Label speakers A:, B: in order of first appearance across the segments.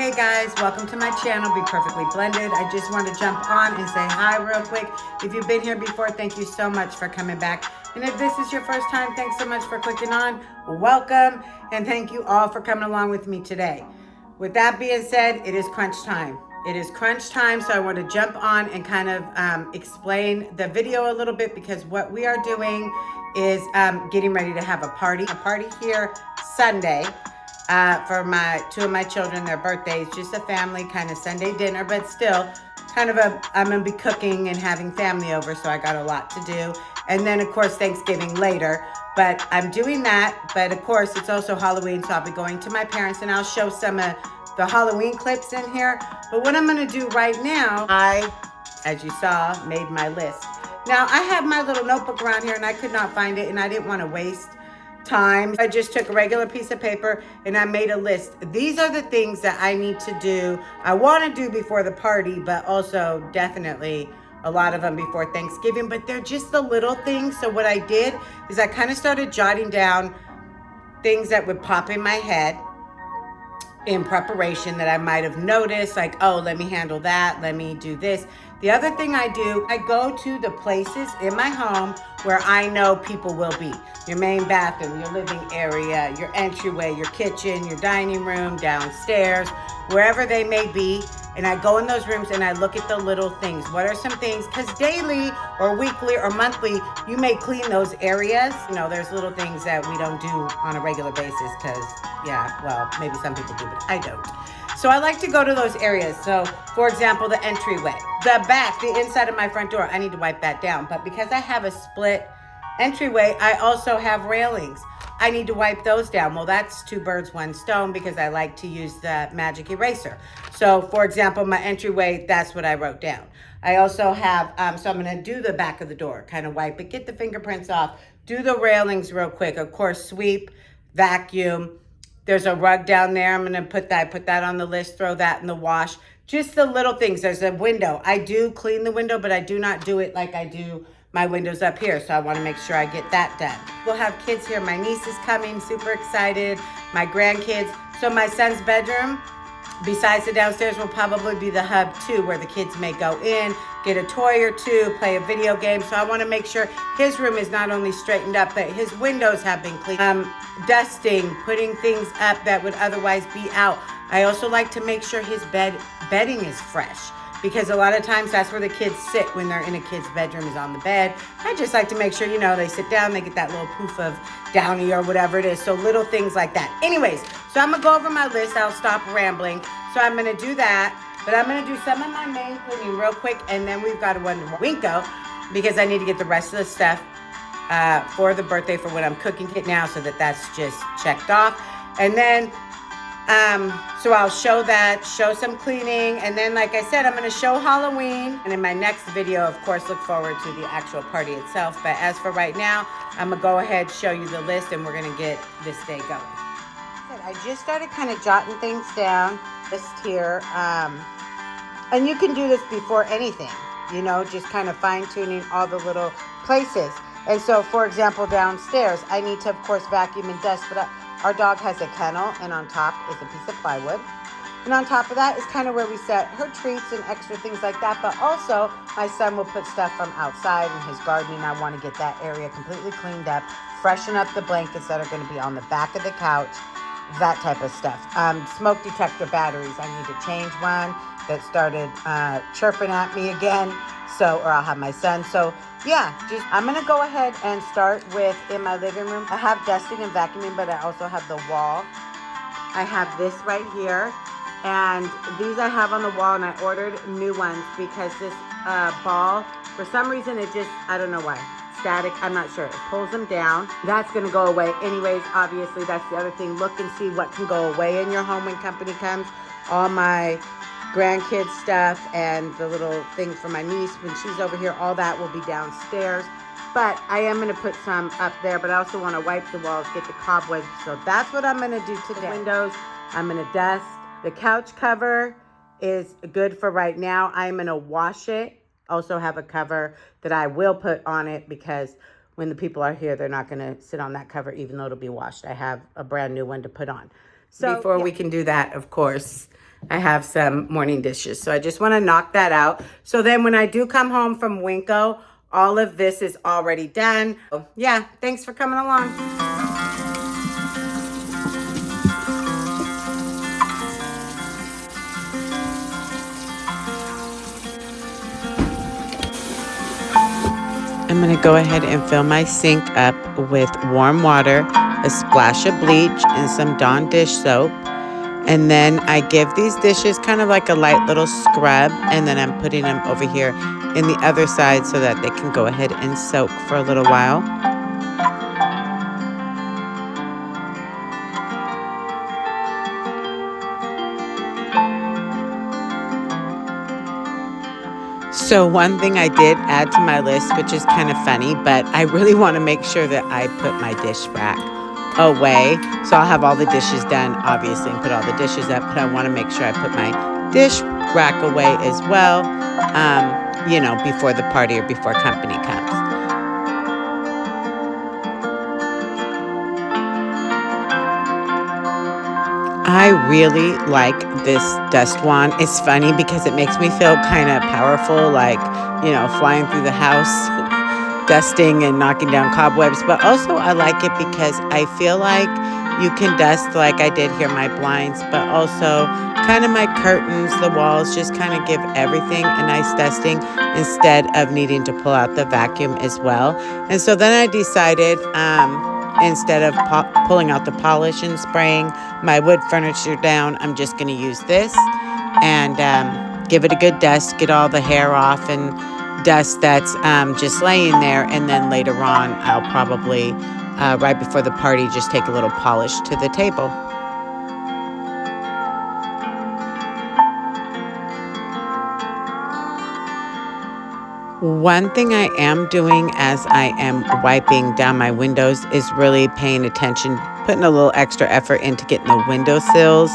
A: Hey guys, welcome to my channel, Be Perfectly Blended. I just want to jump on and say hi real quick. If you've been here before, thank you so much for coming back. And if this is your first time, thanks so much for clicking on. Welcome, and thank you all for coming along with me today. With that being said, it is crunch time. It is crunch time, so I want to jump on and kind of explain the video a little bit, because what we are doing is getting ready to have a party here Sunday. For two of my children, their birthdays, just a family kind of Sunday dinner, but still kind of I'm gonna be cooking and having family over, so I got a lot to do. And then of course Thanksgiving later, but I'm doing that. But of course it's also Halloween, so I'll be going to my parents and I'll show some of the Halloween clips in here. But what I'm gonna do right now, as you saw, made my list. Now I have my little notebook around here and I could not find it, and I didn't want to waste time. I just took a regular piece of paper and I made a list. These are the things that I need to do. I want to do before the party, but also definitely a lot of them before Thanksgiving, but they're just the little things. So what I did is I kind of started jotting down things that would pop in my head in preparation that I might have noticed, like, oh, let me handle that, let me do this. The other thing I do, I go to the places in my home where I know people will be. Your main bathroom, your living area, your entryway, your kitchen, your dining room, downstairs, wherever they may be. And I go in those rooms and I look at the little things. What are some things? Because daily or weekly or monthly, you may clean those areas. You know, there's little things that we don't do on a regular basis because, yeah, well, maybe some people do, but I don't. So I like to go to those areas. So, for example, the entryway, the back, the inside of my front door, I need to wipe that down. But because I have a split entryway, I also have railings. I need to wipe those down. Well, that's two birds, one stone, because I like to use the magic eraser. So, for example, my entryway, that's what I wrote down. I also have, so I'm going to do the back of the door, kind of wipe it, get the fingerprints off, do the railings real quick. Of course, sweep, vacuum. There's a rug down there. I'm going to put that on the list, throw that in the wash. Just the little things. There's a window. I do clean the window, but I do not do it like I do my windows up here. So I want to make sure I get that done. We'll have kids here. My niece is coming, super excited. My grandkids. So my son's bedroom, besides the downstairs, will probably be the hub too, where the kids may go in, get a toy or two, play a video game. So I want to make sure his room is not only straightened up, but his windows have been cleaned. Dusting, putting things up that would otherwise be out. I also like to make sure his bedding is fresh, because a lot of times that's where the kids sit when they're in a kid's bedroom, is on the bed. I just like to make sure, you know, they sit down, they get that little poof of Downy or whatever it is. So little things like that. Anyways, so I'm gonna go over my list. I'll stop rambling. So I'm gonna do that, but I'm gonna do some of my main cleaning real quick, and then we've got to run to Winco because I need to get the rest of the stuff for the birthday for what I'm cooking it now, so that's just checked off. And then so I'll show some cleaning, and then like I said, I'm going to show Halloween, and in my next video, of course, look forward to the actual party itself. But as for right now, I'm going to go ahead, show you the list, and we're going to get this day going. I just started kind of jotting things down just here, and you can do this before anything, you know, just kind of fine-tuning all the little places. And so, for example, downstairs, I need to, of course, vacuum and dust, but our dog has a kennel, and on top is a piece of plywood. And on top of that is kind of where we set her treats and extra things like that. But also, my son will put stuff from outside in his gardening. I want to get that area completely cleaned up, freshen up the blankets that are going to be on the back of the couch, that type of stuff. Smoke detector batteries. I need to change one that started chirping at me again. So, or I'll have my son. So, yeah, I'm going to go ahead and start with in my living room. I have dusting and vacuuming, but I also have the wall. I have this right here, and these I have on the wall, and I ordered new ones because this ball, for some reason, it just, I don't know why, static, I'm not sure. It pulls them down. That's going to go away. Anyways, obviously, that's the other thing. Look and see what can go away in your home when company comes. All my grandkids stuff and the little things for my niece when she's over here, all that will be downstairs. But I am going to put some up there, but I also want to wipe the walls, get the cobwebs. So that's what I'm going to do today. The windows, I'm going to dust. The couch cover is good for right now. I'm going to wash it. Also have a cover that I will put on it, because when the people are here, they're not going to sit on that cover, even though it'll be washed. I have a brand new one to put on. So before we can do that, of course, I have some morning dishes. So I just want to knock that out. So then when I do come home from Winco, all of this is already done. So yeah, thanks for coming along. I'm going to go ahead and fill my sink up with warm water, a splash of bleach, and some Dawn dish soap. And then I give these dishes kind of like a light little scrub, and then I'm putting them over here in the other side so that they can go ahead and soak for a little while. So one thing I did add to my list, which is kind of funny, but I really want to make sure that I put my dish rack away. So I'll have all the dishes done, obviously, and put all the dishes up, but I want to make sure I put my dish rack away as well, you know, before the party or before company comes. I really like this dust wand. It's funny because it makes me feel kind of powerful, like, you know, flying through the house, dusting and knocking down cobwebs. But also I like it because I feel like you can dust like I did here my blinds, but also kind of my curtains, the walls, just kind of give everything a nice dusting instead of needing to pull out the vacuum as well. And so then I decided, instead of pulling out the polish and spraying my wood furniture down, I'm just going to use this and give it a good dust, get all the hair off and dust that's just laying there. And then later on, I'll probably, right before the party, just take a little polish to the table. One thing I am doing as I am wiping down my windows is really paying attention, putting a little extra effort into getting the windowsills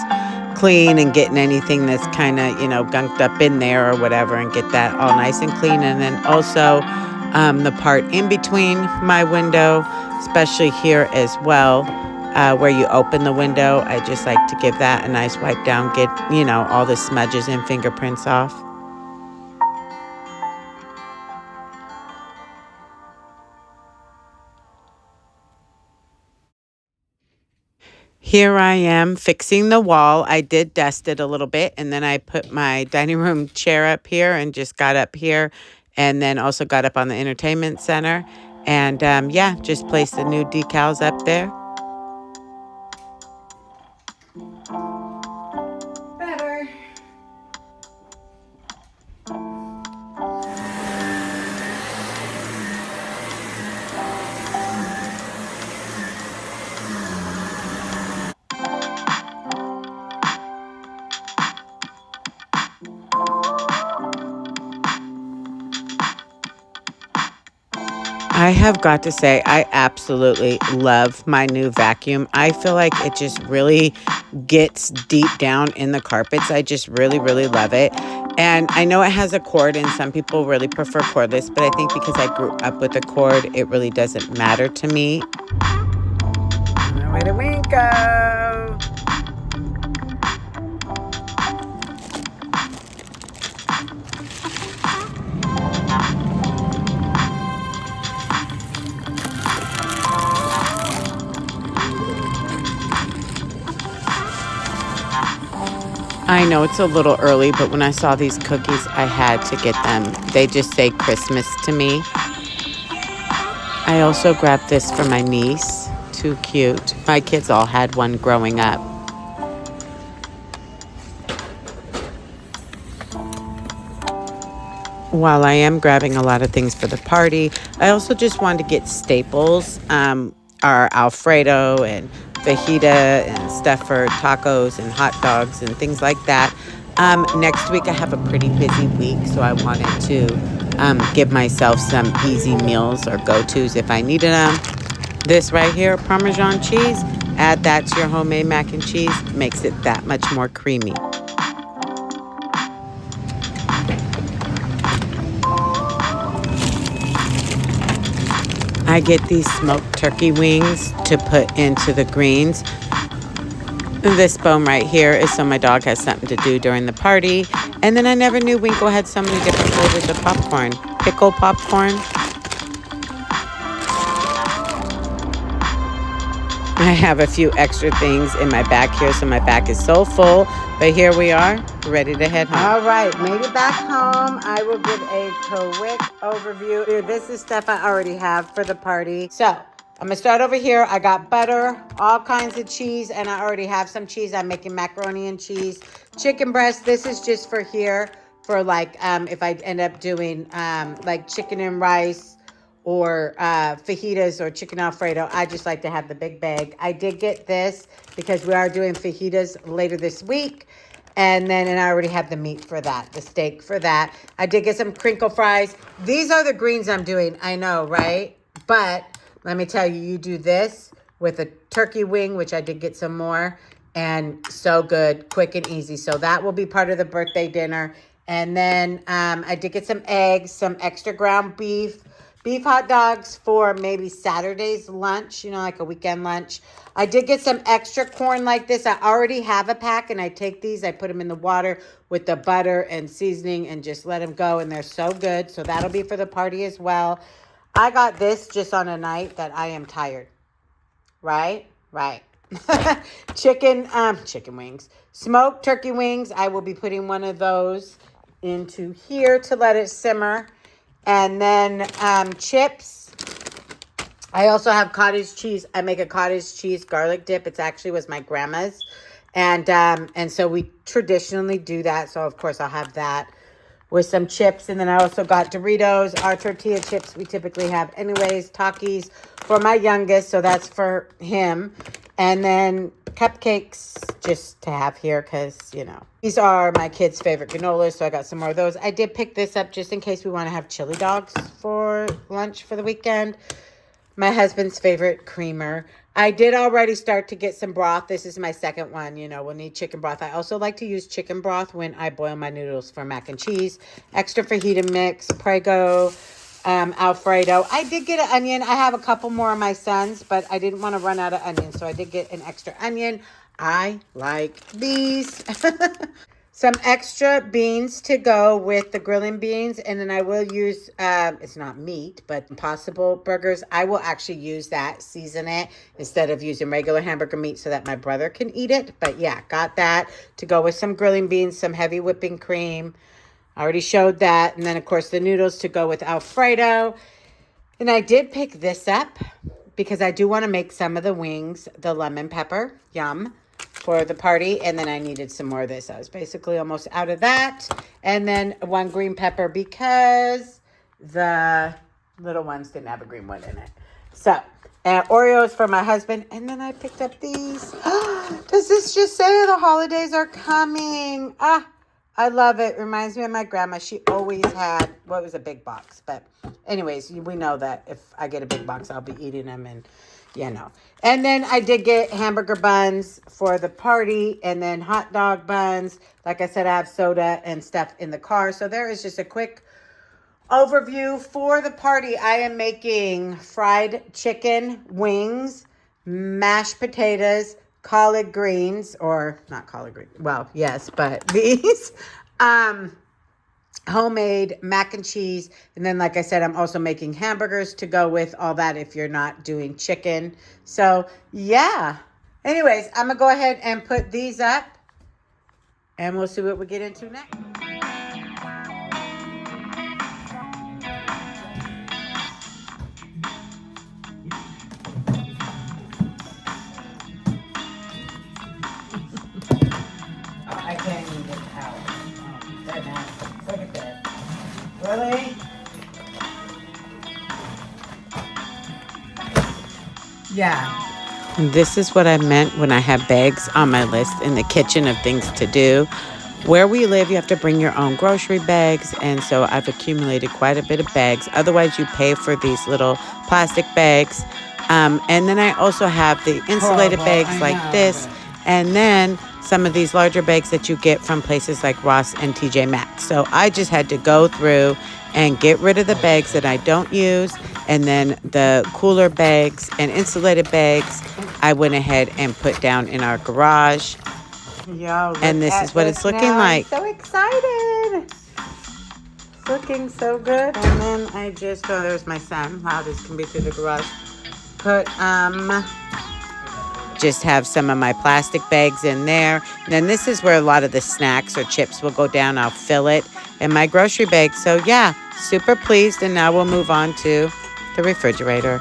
A: clean and getting anything that's kind of, you know, gunked up in there or whatever, and get that all nice and clean. And then also the part in between my window, especially here as well, where you open the window, I just like to give that a nice wipe down, get, you know, all the smudges and fingerprints off. Here I am fixing the wall. I did dust it a little bit, and then I put my dining room chair up here and just got up here, and then also got up on the entertainment center. And yeah, just placed the new decals up there. Better. I have got to say, I absolutely love my new vacuum. I feel like it just really gets deep down in the carpets. I just really, really love it. And I know it has a cord, and some people really prefer cordless, but I think because I grew up with a cord, it really doesn't matter to me. On our way to Winco. I know it's a little early, but when I saw these cookies, I had to get them. They just say Christmas to me. I also grabbed this for my niece. Too cute. My kids all had one growing up. While I am grabbing a lot of things for the party, I also just wanted to get staples, our Alfredo and fajita and stuff for tacos and hot dogs and things like that. Next week I have a pretty busy week, so I wanted to give myself some easy meals or go-tos if I needed them. This right here, Parmesan cheese, add that to your homemade mac and cheese, makes it that much more creamy. I get these smoked turkey wings to put into the greens. This bone right here is so my dog has something to do during the party. And then I never knew Winkle had so many different flavors of popcorn. Pickle popcorn. I have a few extra things in my back here, so my back is so full. But here we are, ready to head home. All right, made it back home. I will give a quick overview. This is stuff I already have for the party. So I'm gonna start over here. I got butter, all kinds of cheese, and I already have some cheese. I'm making macaroni and cheese. Chicken breast, this is just for here, for like if I end up doing like chicken and rice, or fajitas or chicken Alfredo. I just like to have the big bag. I did get this because we are doing fajitas later this week. And I already have the meat for that, the steak for that. I did get some crinkle fries. These are the greens I'm doing. I know, right? But let me tell you, you do this with a turkey wing, which I did get some more. And so good, quick and easy. So that will be part of the birthday dinner. And then I did get some eggs, some extra ground beef hot dogs for maybe Saturday's lunch, you know, like a weekend lunch. I did get some extra corn like this. I already have a pack, and I take these, I put them in the water with the butter and seasoning and just let them go, and they're so good. So that'll be for the party as well. I got this just on a night that I am tired. Right? Chicken wings. Smoked turkey wings. I will be putting one of those into here to let it simmer. And then chips. I also have cottage cheese. I make a cottage cheese garlic dip. It actually was my grandma's. And so we traditionally do that. So, of course, I'll have that with some chips. And then I also got Doritos, our tortilla chips we typically have anyways. Takis for my youngest, so that's for him. And then cupcakes just to have here because, you know, these are my kids' favorite granolas, so I got some more of those. I did pick this up just in case we want to have chili dogs for lunch for the weekend. My husband's favorite creamer. I did already start to get some broth. This is my second one. You know, we'll need chicken broth. I also like to use chicken broth when I boil my noodles for mac and cheese. Extra fajita mix, Prego, Alfredo. I did get an onion. I have a couple more of my sons, but I didn't want to run out of onions, so I did get an extra onion. I like these. Some extra beans to go with the grilling beans. And then I will use, it's not meat, but Impossible Burgers. I will actually use that, season it, instead of using regular hamburger meat so that my brother can eat it. But yeah, got that to go with some grilling beans, some heavy whipping cream. I already showed that. And then, of course, the noodles to go with Alfredo. And I did pick this up because I do want to make some of the wings, the lemon pepper, yum, for the party. And then I needed some more of this. I was basically almost out of that. And then one green pepper because the little ones didn't have a green one in it. So, Oreos for my husband. And then I picked up these. Does this just say the holidays are coming? I love it. Reminds me of my grandma. She always had, well, it was a big box. But anyways, we know that if I get a big box, I'll be eating them and, you know. And then I did get hamburger buns for the party and then hot dog buns. Like I said, I have soda and stuff in the car. So there is just a quick overview for the party. I am making fried chicken wings, mashed potatoes, collard greens, or not collard greens. Well, yes, but these homemade mac and cheese. And then, like I said, I'm also making hamburgers to go with all that if you're not doing chicken. So, yeah. Anyways, I'm going to go ahead and put these up, and we'll see what we get into next. I can't even get out. Oh, that nasty. Look at that. Really? Yeah. This is what I meant when I have bags on my list in the kitchen of things to do. Where we live, you have to bring your own grocery bags, and so I've accumulated quite a bit of bags. Otherwise, you pay for these little plastic bags. And then I also have the insulated bags like this, and then some of these larger bags that you get from places like Ross and TJ Maxx. So I just had to go through and get rid of the bags that I don't use, and then the cooler bags and insulated bags I went ahead and put down in our garage. And this is what it's looking like. I'm so excited. It's looking so good. And then I just, oh, there's my son. Loud as can be through the garage. Just have some of my plastic bags in there. And then this is where a lot of the snacks or chips will go down. I'll fill it in my grocery bag. So yeah, super pleased. And now we'll move on to the refrigerator.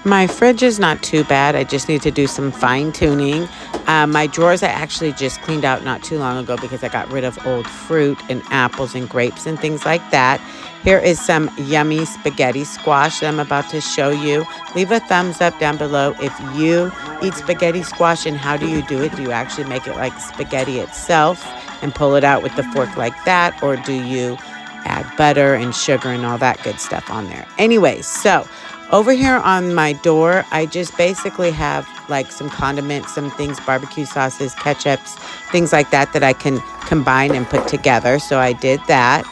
A: My fridge is not too bad. I just need to do some fine tuning. My drawers I actually just cleaned out not too long ago because I got rid of old fruit and apples and grapes and things like that. Here is some yummy spaghetti squash that I'm about to show you. Leave a thumbs up down below if you eat spaghetti squash, and how do you do it? Do you actually make it like spaghetti itself and pull it out with the fork like that? Or do you add butter and sugar and all that good stuff on there? Anyways, so over here on my door, I just basically have like some condiments, some things, barbecue sauces, ketchups, things like that that I can combine and put together. So I did that.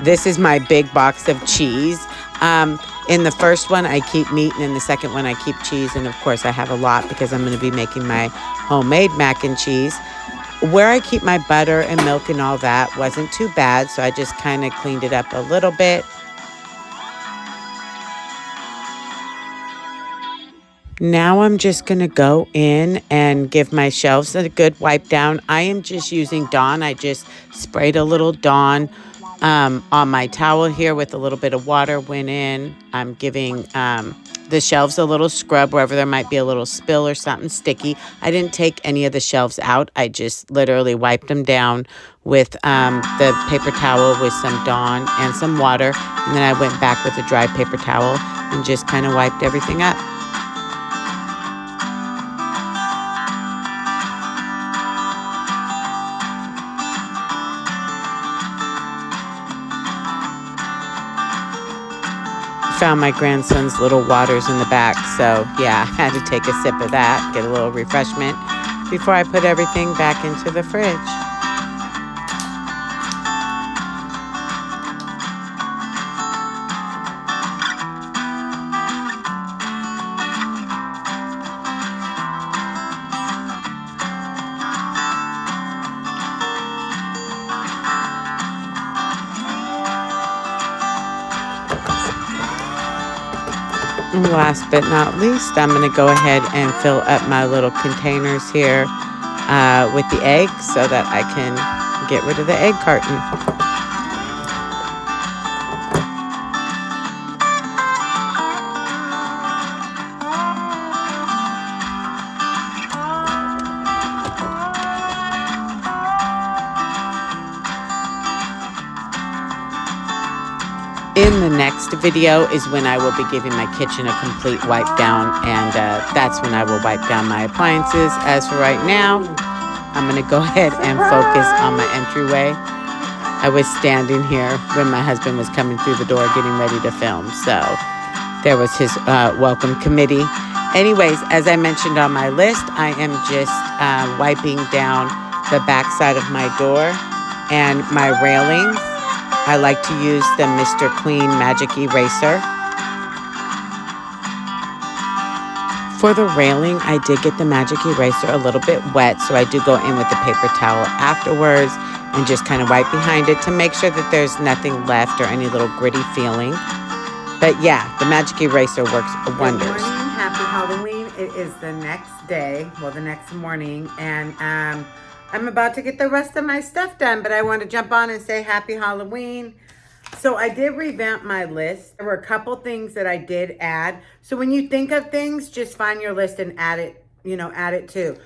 A: This is my big box of cheese. In the first one, I keep meat, and in the second one, I keep cheese. And of course, I have a lot because I'm going to be making my homemade mac and cheese. Where I keep my butter and milk and all that wasn't too bad, so I just kind of cleaned it up a little bit. Now I'm just going to go in and give my shelves a good wipe down. I am just using Dawn. I just sprayed a little Dawn on my towel here with a little bit of water. Went in. I'm giving the shelves a little scrub wherever there might be a little spill or something sticky. I didn't take any of the shelves out. I just literally wiped them down with the paper towel with some Dawn and some water. And then I went back with a dry paper towel and just kind of wiped everything up. Found my grandson's little waters in the back, so yeah, I had to take a sip of that, get a little refreshment before I put everything back into the fridge. Last but not least, I'm going to go ahead and fill up my little containers here with the eggs so that I can get rid of the egg carton. In the next video is when I will be giving my kitchen a complete wipe down, and that's when I will wipe down my appliances. As for right now, I'm going to go ahead and focus on my entryway. I was standing here when my husband was coming through the door getting ready to film, so there was his welcome committee. Anyways, as I mentioned on my list, I am just wiping down the back side of my door and my railings. I like to use the Mr. Clean Magic Eraser. For the railing, I did get the Magic Eraser a little bit wet, so I do go in with the paper towel afterwards and just kind of wipe behind it to make sure that there's nothing left or any little gritty feeling. But yeah, the Magic Eraser works wonders. Good morning, happy Halloween. It is the next day, well, the next morning, and I'm about to get the rest of my stuff done, but I want to jump on and say happy Halloween. So I did revamp my list. There were a couple things that I did add. So when you think of things, just find your list and add it, add it too.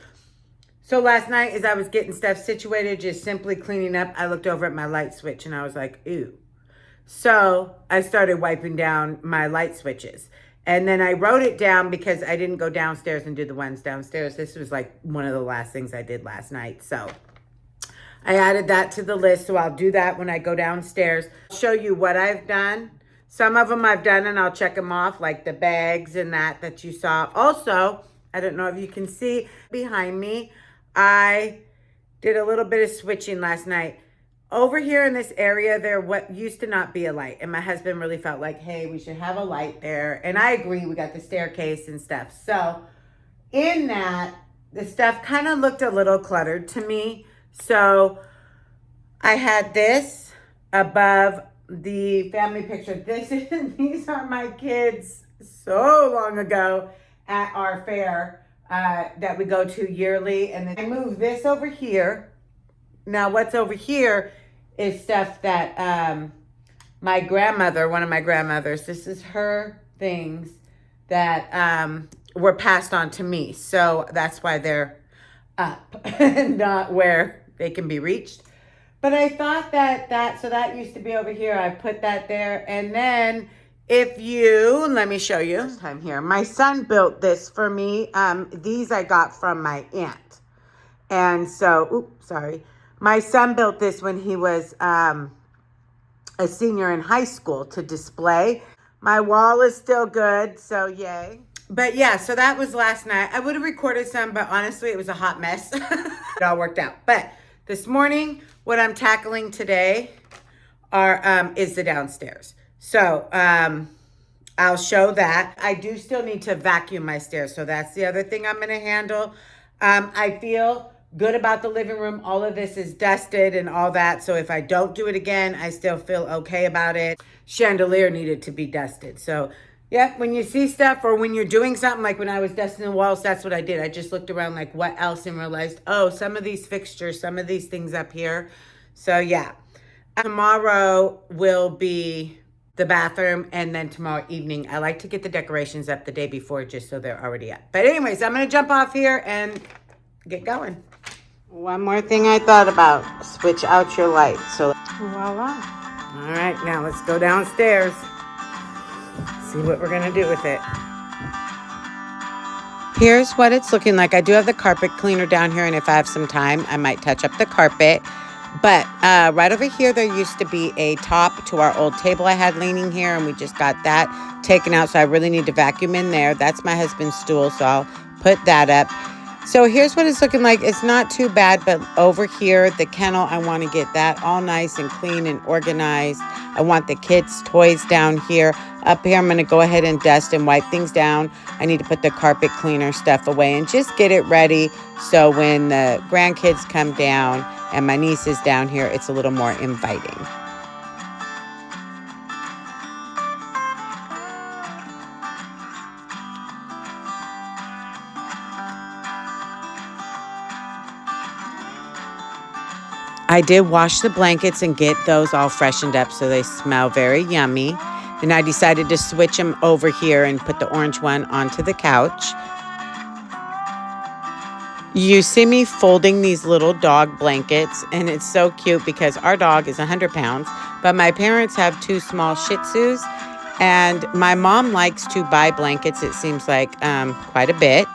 A: So last night as I was getting stuff situated, just simply cleaning up, I looked over at my light switch and I was like, ew. So I started wiping down my light switches. And then I wrote it down because I didn't go downstairs and do the ones downstairs. This was like one of the last things I did last night. So I added that to the list. So I'll do that when I go downstairs. I'll show you what I've done. Some of them I've done and I'll check them off, like the bags and that you saw. Also, I don't know if you can see behind me, I did a little bit of switching last night. over here in this area, there what used to not be a light. And my husband really felt like, hey, we should have a light there. And I agree, we got the staircase and stuff. So in that, the stuff kind of looked a little cluttered to me. So I had this above the family picture. These are my kids so long ago at our fair that we go to yearly. And then I moved this over here. Now what's over here is stuff that my grandmother, one of my grandmothers, this is her things that were passed on to me. So that's why they're up and not where they can be reached. But I thought so that used to be over here. I put that there. And then let me show you. First time here. My son built this for me. These I got from my aunt. And so, my son built this when he was a senior in high school to display. My wall is still good, so yay. But yeah, so that was last night. I would have recorded some, but honestly, it was a hot mess. It all worked out. But this morning, what I'm tackling today is the downstairs. So I'll show that. I do still need to vacuum my stairs, so that's the other thing I'm going to handle. I feel good about the living room. All of this is dusted and all that. So if I don't do it again, I still feel okay about it. Chandelier needed to be dusted. So yeah, when you see stuff or when you're doing something, like when I was dusting the walls, that's what I did. I just looked around like what else and realized, oh, some of these fixtures, some of these things up here. So yeah, tomorrow will be the bathroom, and then tomorrow evening, I like to get the decorations up the day before just so they're already up. But anyways, I'm going to jump off here and get going. One more thing I thought about, switch out your light. So voila. All right, now let's go downstairs. See what we're gonna do with it. Here's what it's looking like. I do have the carpet cleaner down here, and if I have some time, I might touch up the carpet. But right over here, there used to be a top to our old table I had leaning here, and we just got that taken out, so I really need to vacuum in there. That's my husband's stool, so I'll put that up. So here's what it's looking like. It's not too bad, but over here, the kennel, I want to get that all nice and clean and organized. I want the kids' toys down here. Up here, I'm going to go ahead and dust and wipe things down. I need to put the carpet cleaner stuff away and just get it ready so when the grandkids come down and my niece is down here, it's a little more inviting. I did wash the blankets and get those all freshened up so they smell very yummy. Then I decided to switch them over here and put the orange one onto the couch. You see me folding these little dog blankets, and it's so cute because our dog is 100 pounds, but my parents have 2 small Shih Tzus, and my mom likes to buy blankets, it seems like quite a bit.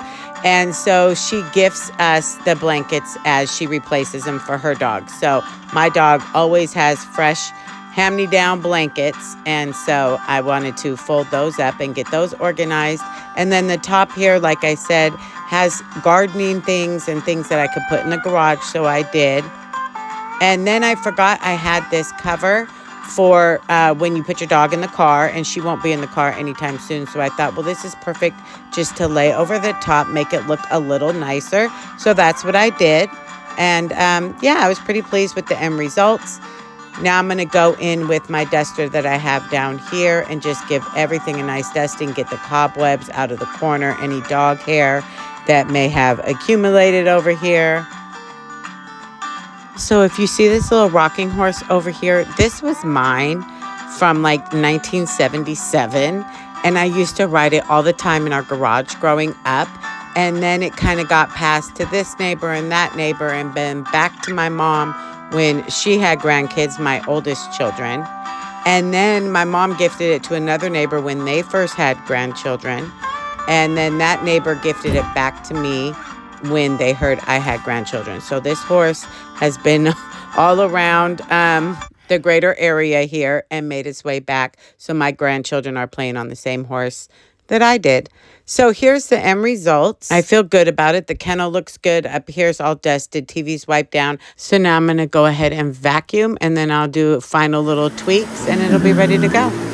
A: And so she gifts us the blankets as she replaces them for her dog. So my dog always has fresh hand-me-down blankets. And so I wanted to fold those up and get those organized. And then the top here, like I said, has gardening things and things that I could put in the garage. So I did. And then I forgot I had this cover for when you put your dog in the car, and she won't be in the car anytime soon. So I thought, well, this is perfect just to lay over the top, make it look a little nicer. So that's what I did. And yeah, I was pretty pleased with the end results. Now I'm going to go in with my duster that I have down here and just give everything a nice dusting, get the cobwebs out of the corner, any dog hair that may have accumulated over here. So if you see this little rocking horse over here, this was mine from like 1977. And I used to ride it all the time in our garage growing up. And then it kind of got passed to this neighbor and that neighbor and then back to my mom when she had grandkids, my oldest children. And then my mom gifted it to another neighbor when they first had grandchildren. And then that neighbor gifted it back to me when they heard I had grandchildren. So this horse has been all around the greater area here and made its way back. So my grandchildren are playing on the same horse that I did. So here's the end results. I feel good about it. The kennel looks good. Up here's all dusted. TV's wiped down. So now I'm going to go ahead and vacuum, and then I'll do final little tweaks, and it'll be ready to go.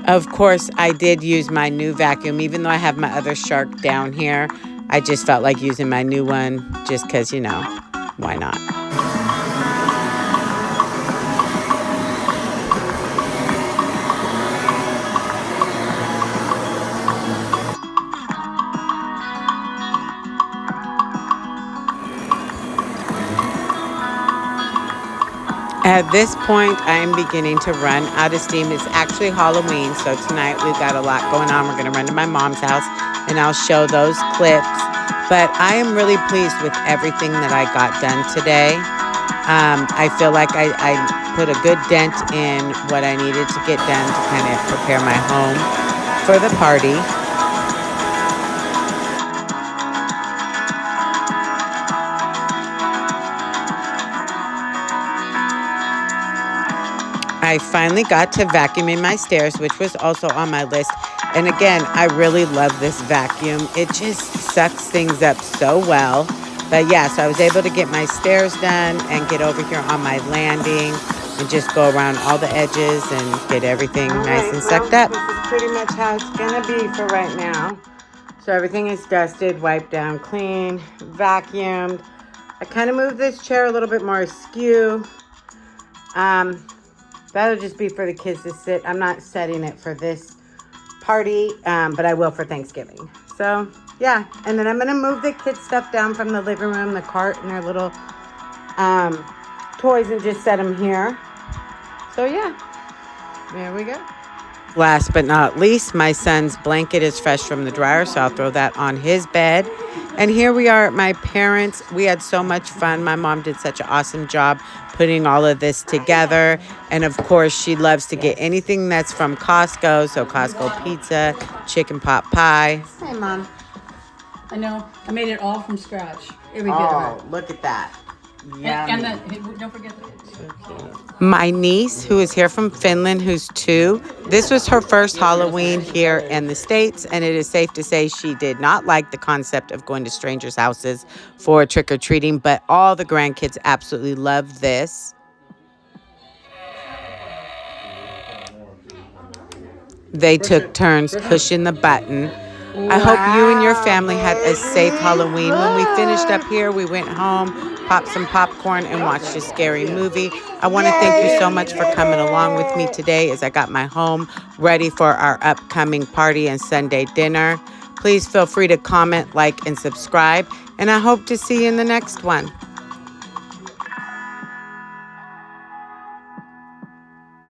A: Of course, I did use my new vacuum, even though I have my other Shark down here. I just felt like using my new one just because, you know, why not? At this point, I am beginning to run out of steam. It's actually Halloween, so tonight we've got a lot going on. We're going to run to my mom's house, and I'll show those clips. But I am really pleased with everything that I got done today. I feel like I put a good dent in what I needed to get done to kind of prepare my home for the party. I finally got to vacuuming my stairs, which was also on my list. And again, I really love this vacuum. It just sucks things up so well. But yeah, so I was able to get my stairs done and get over here on my landing and just go around all the edges and get everything nice and sucked up. This is pretty much how it's gonna be for right now. So everything is dusted, wiped down clean, vacuumed. I kind of moved this chair a little bit more askew. That'll just be for the kids to sit. I'm not setting it for this party, but I will for Thanksgiving. So, yeah. And then I'm going to move the kids' stuff down from the living room, the cart, and their little toys, and just set them here. So, yeah. There we go. Last but not least, my son's blanket is fresh from the dryer, so I'll throw that on his bed. And here we are at my parents'. We had so much fun. My mom did such an awesome job putting all of this together. And of course, she loves to get anything that's from Costco. So Costco pizza, chicken pot pie. Hey, Mom.
B: I know. I made it all from scratch. Every bit
A: Oh,
B: of it.
A: look at that.
B: And don't forget that.
A: My niece, who is here from Finland, who's 2, this was her first Halloween here in the States, and it is safe to say she did not like the concept of going to strangers' houses for trick-or-treating, but all the grandkids absolutely love this. They took turns pushing the button. I hope you and your family had a safe Halloween. When we finished up here, we went home, popped some popcorn, and watched a scary movie. I want to thank you so much for coming along with me today as I got my home ready for our upcoming party and Sunday dinner. Please feel free to comment, like, and subscribe, and I hope to see you in the next one.